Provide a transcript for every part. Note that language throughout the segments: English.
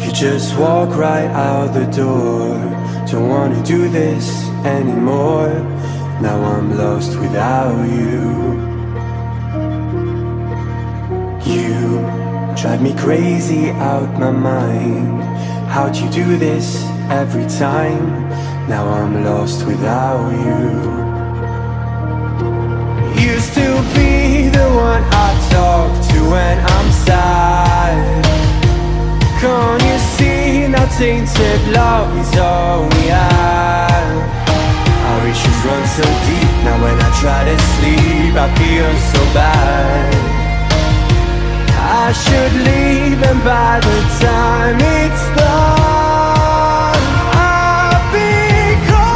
You just walk right out the door. Don't wanna do this anymore. Now I'm lost without you. You drive me crazy out my mind. How'd you do this every time? Now I'm lost without you. Used to be the one I talk to when I'm sad. Can't you see now tainted love is all we have? Our issues run so deep. Now when I try to sleep I feel so bad. I should leave, and by the time it's done I'll be gone.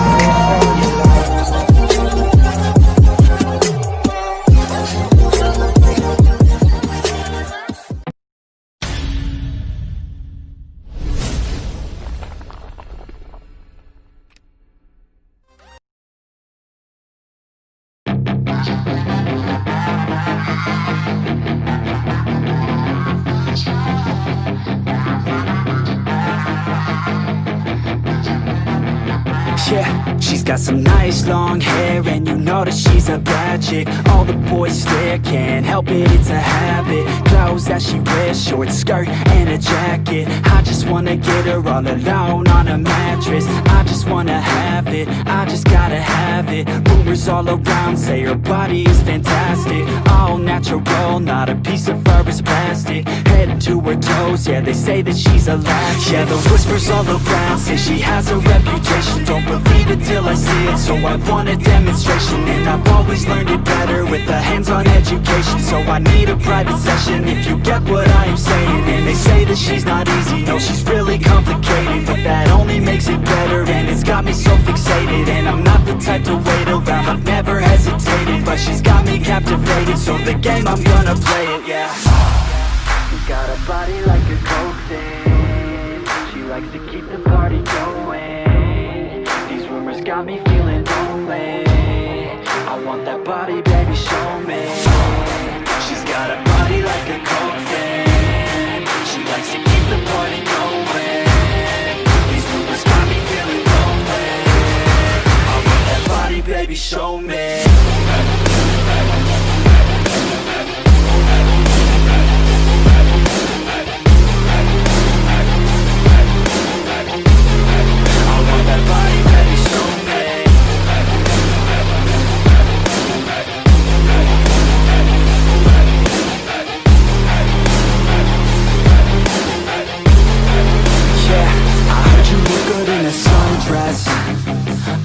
Yeah, she's got some nice long hair, and you know that she's a bad chick. All the boys stare, can't help it, it's a habit. Clothes that she wears, short skirt and a jacket. I just wanna get her all alone on a mattress. I just wanna have it, I just gotta have it. Rumors all around say her body is fantastic. All natural, not a piece of fur is plastic. Head to her toes, yeah, they say that she's a latch. Yeah, the whispers all around say she has a reputation. Don't believe it till I see it, so I want a demonstration. And I've always learned it better with a hands-on education. So I need a private session, if you get what I am saying. And they say that she's not easy, no, she's really complicated. But that only makes it better, and it's got me so fixated. And I'm not the type to wait around, I've never hesitated. But she's got me captivated, so the game, I'm gonna play it, yeah. She's got a body like a coke thing. She likes to keep the party going. Rumors got me feeling lonely. I want that body, baby, show me. She's got a body like a coke fan. She likes to keep the party going. These rumors got me feeling lonely. I want that body, baby, show me.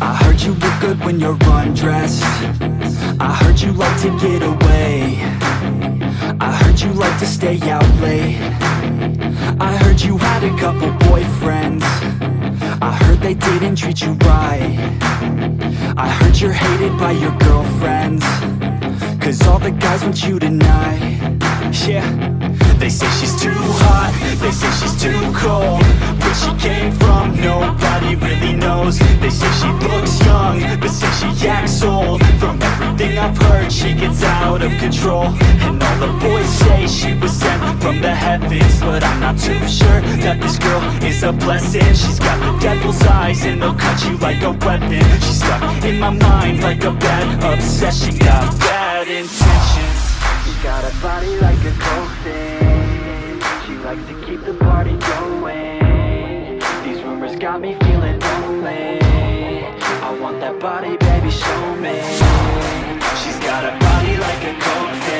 I heard you look good when you're undressed. I heard you like to get away. I heard you like to stay out late. I heard you had a couple boyfriends. I heard they didn't treat you right. I heard you're hated by your girlfriends, 'cause all the guys want you tonight. Yeah, they say she's too hot, they say she's too cold. Where she came from, nobody really knows. They say she looks young, but say she acts old. From everything I've heard, she gets out of control. And all the boys say she was sent from the heavens, but I'm not too sure that this girl is a blessing. She's got the devil's eyes, and they'll cut you like a weapon. She's stuck in my mind like a bad obsession. Got bad intentions. She's got a body like a coke thing. She likes to keep the party going. These rumors got me feeling lonely. I want that body, baby, show me. She's got a body like a coke thing.